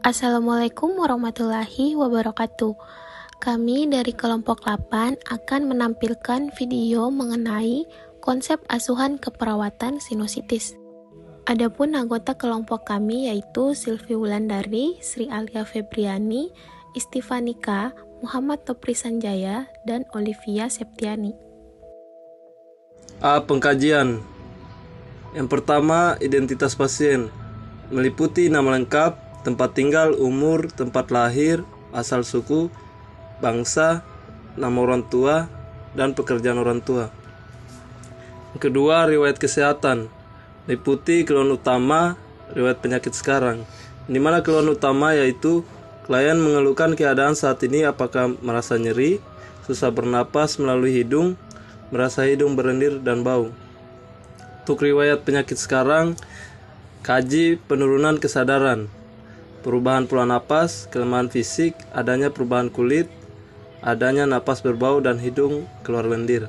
Assalamualaikum warahmatullahi wabarakatuh. Kami dari kelompok 8 akan menampilkan video mengenai konsep asuhan keperawatan sinusitis. Adapun anggota kelompok kami yaitu Sylvie Wulandari, Sri Alia Febriani, Istifanika, Muhammad Topri Sanjaya, dan Olivia Septiani. Pengkajian. Yang pertama, identitas pasien. Meliputi nama lengkap, tempat tinggal, umur, tempat lahir, asal suku, bangsa, nama orang tua, dan pekerjaan orang tua. Yang kedua, riwayat kesehatan. Meliputi keluhan utama, riwayat penyakit sekarang. Di mana keluhan utama yaitu klien mengeluhkan keadaan saat ini apakah merasa nyeri, susah bernapas melalui hidung, merasa hidung berlendir dan bau. Untuk riwayat penyakit sekarang, kaji penurunan kesadaran, perubahan pola napas, kelemahan fisik, adanya perubahan kulit, adanya napas berbau dan hidung keluar lendir.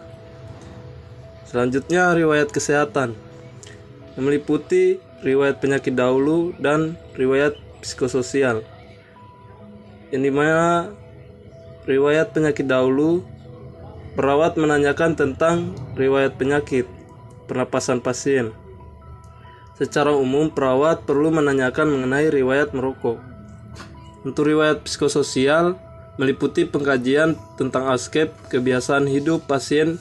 Selanjutnya, riwayat kesehatan yang meliputi riwayat penyakit dahulu dan riwayat psikososial. Yang dimana riwayat penyakit dahulu, perawat menanyakan tentang riwayat penyakit pernapasan pasien. Secara umum, perawat perlu menanyakan mengenai riwayat merokok. Untuk riwayat psikososial, meliputi pengkajian tentang aspek kebiasaan hidup pasien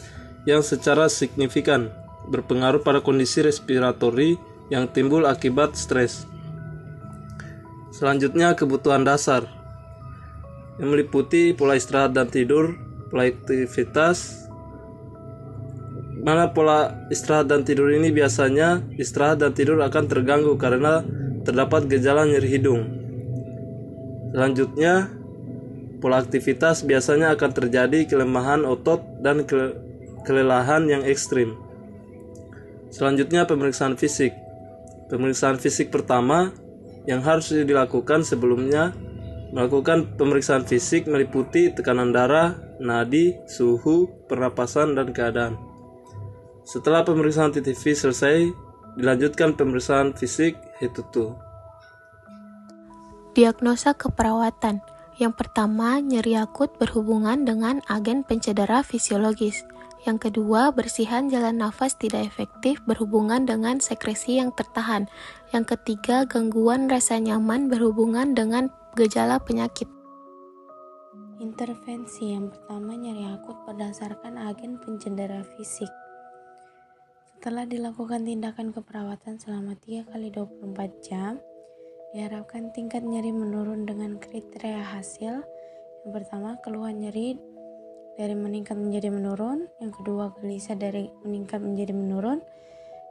yang secara signifikan berpengaruh pada kondisi respiratori yang timbul akibat stres. Selanjutnya, kebutuhan dasar yang meliputi pola istirahat dan tidur, pola aktivitas. Mana pola istirahat dan tidur ini biasanya istirahat dan tidur akan terganggu karena terdapat gejala nyeri hidung. Selanjutnya, pola aktivitas biasanya akan terjadi kelemahan otot dan kelelahan yang ekstrim. Selanjutnya, pemeriksaan fisik. Pemeriksaan fisik pertama yang harus dilakukan sebelumnya melakukan pemeriksaan fisik meliputi tekanan darah, nadi, suhu, pernapasan, dan keadaan. Setelah pemeriksaan TTV selesai, dilanjutkan pemeriksaan fisik head to toe. Diagnosa keperawatan. Yang pertama, nyeri akut berhubungan dengan agen pencedera fisiologis. Yang kedua, bersihan jalan nafas tidak efektif berhubungan dengan sekresi yang tertahan. Yang ketiga, gangguan rasa nyaman berhubungan dengan gejala penyakit. Intervensi yang pertama, nyeri akut berdasarkan agen pencedera fisik. Setelah dilakukan tindakan keperawatan selama 3 kali 24 jam, diharapkan tingkat nyeri menurun dengan kriteria hasil. Yang pertama, keluhan nyeri dari meningkat menjadi menurun. Yang kedua, gelisah dari meningkat menjadi menurun.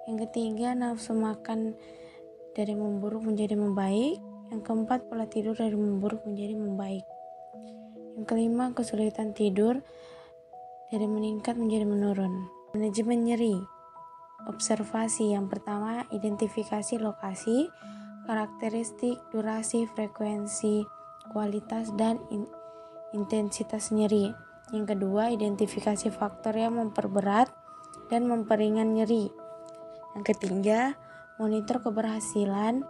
Yang ketiga, nafsu makan dari memburuk menjadi membaik. Yang keempat, pola tidur dari memburuk menjadi membaik. Yang kelima, kesulitan tidur dari meningkat menjadi menurun. Manajemen nyeri. Observasi yang pertama, identifikasi lokasi, karakteristik, durasi, frekuensi, kualitas, dan intensitas nyeri. Yang kedua, identifikasi faktor yang memperberat dan memperingan nyeri. Yang ketiga, monitor keberhasilan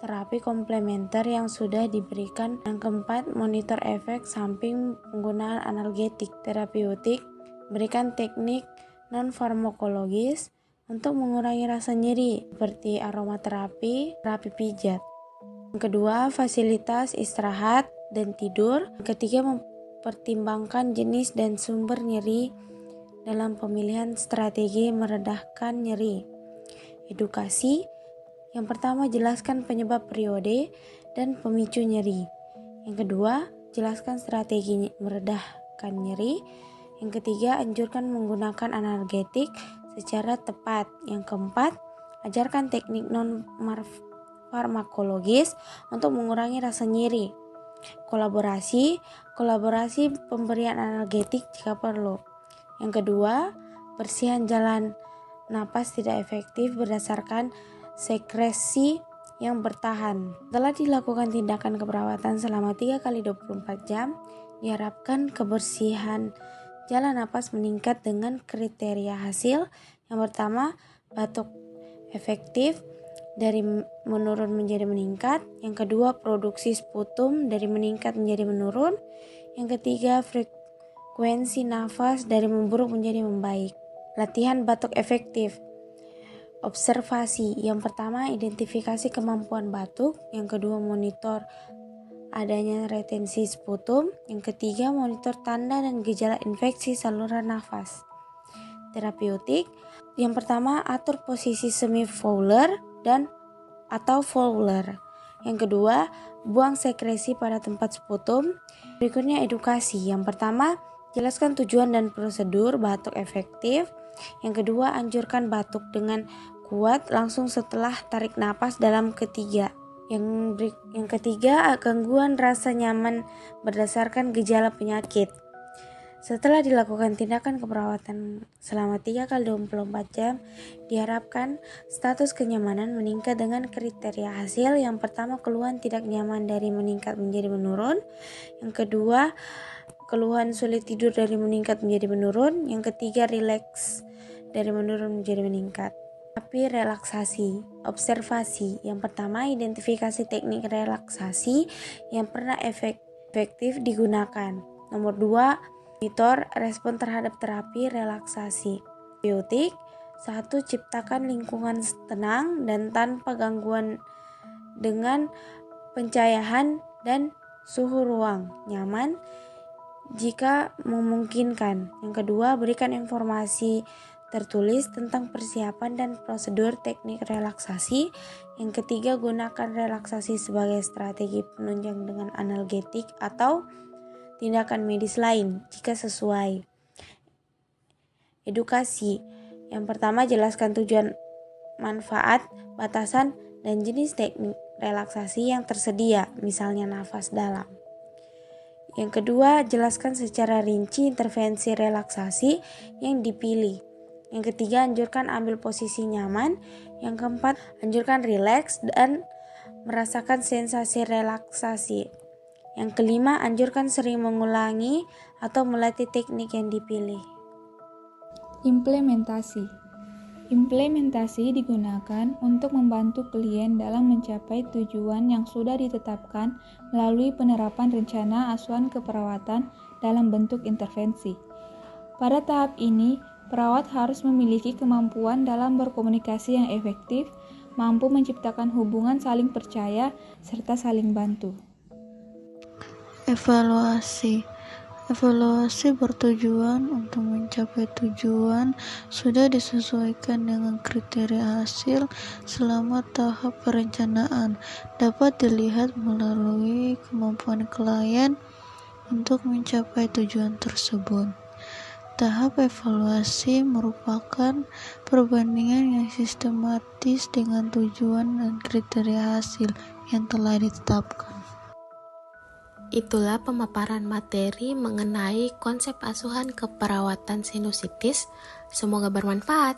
terapi komplementer yang sudah diberikan. Yang keempat, monitor efek samping penggunaan analgetik terapeutik, berikan teknik non-farmakologis untuk mengurangi rasa nyeri seperti aromaterapi, terapi pijat. Yang kedua, fasilitas istirahat dan tidur. Yang ketiga, mempertimbangkan jenis dan sumber nyeri dalam pemilihan strategi meredahkan nyeri. Edukasi. Yang pertama, jelaskan penyebab periode dan pemicu nyeri. Yang kedua, jelaskan strategi meredahkan nyeri. Yang ketiga, anjurkan menggunakan analgetik secara tepat. Yang keempat, ajarkan teknik non-farmakologis untuk mengurangi rasa nyeri. Kolaborasi pemberian analgetik jika perlu. Yang kedua, bersihan jalan napas tidak efektif berdasarkan sekresi yang bertahan. Setelah dilakukan tindakan keperawatan selama 3 kali 24 jam, diharapkan kebersihan jalan napas meningkat dengan kriteria hasil. Yang pertama, batuk efektif, dari menurun menjadi meningkat. Yang kedua, produksi sputum dari meningkat menjadi menurun. Yang ketiga, frekuensi nafas dari memburuk menjadi membaik. Latihan batuk efektif. Observasi. Yang pertama, identifikasi kemampuan batuk. Yang kedua, monitor adanya retensi sputum. Yang ketiga, monitor tanda dan gejala infeksi saluran nafas. Terapeutik. Yang pertama, atur posisi semi-fouler dan atau fouler. Yang kedua, buang sekresi pada tempat sputum. Berikutnya, edukasi. Yang pertama, jelaskan tujuan dan prosedur batuk efektif. Yang kedua, anjurkan batuk dengan kuat langsung setelah tarik napas dalam ketiga. Yang ketiga, gangguan rasa nyaman berdasarkan gejala penyakit. Setelah dilakukan tindakan keperawatan selama 3x24 jam, diharapkan status kenyamanan meningkat dengan kriteria hasil. Yang pertama, keluhan tidak nyaman dari meningkat menjadi menurun. Yang kedua, keluhan sulit tidur dari meningkat menjadi menurun. Yang ketiga, rileks dari menurun menjadi meningkat. Tapi relaksasi, observasi. Yang pertama, identifikasi teknik relaksasi yang pernah efektif digunakan. Nomor 2, monitor respon terhadap terapi relaksasi. Terapeutik. 1. Ciptakan lingkungan tenang dan tanpa gangguan dengan pencahayaan dan suhu ruang nyaman jika memungkinkan. Yang kedua, berikan informasi tertulis tentang persiapan dan prosedur teknik relaksasi. Yang ketiga, gunakan relaksasi sebagai strategi penunjang dengan analgetik atau tindakan medis lain jika sesuai. Edukasi. Yang pertama, jelaskan tujuan, manfaat, batasan, dan jenis teknik relaksasi yang tersedia, misalnya nafas dalam. Yang kedua, jelaskan secara rinci intervensi relaksasi yang dipilih. Yang ketiga, anjurkan ambil posisi nyaman. Yang keempat, anjurkan rileks dan merasakan sensasi relaksasi. Yang kelima, anjurkan sering mengulangi atau melatih teknik yang dipilih. Implementasi. Implementasi digunakan untuk membantu klien dalam mencapai tujuan yang sudah ditetapkan melalui penerapan rencana asuhan keperawatan dalam bentuk intervensi. Pada tahap ini, perawat harus memiliki kemampuan dalam berkomunikasi yang efektif, mampu menciptakan hubungan saling percaya, serta saling bantu. Evaluasi bertujuan untuk mencapai tujuan sudah disesuaikan dengan kriteria hasil selama tahap perencanaan. Dapat dilihat melalui kemampuan klien untuk mencapai tujuan tersebut. Tahap evaluasi merupakan perbandingan yang sistematis dengan tujuan dan kriteria hasil yang telah ditetapkan. Itulah pemaparan materi mengenai konsep asuhan keperawatan sinusitis. Semoga bermanfaat.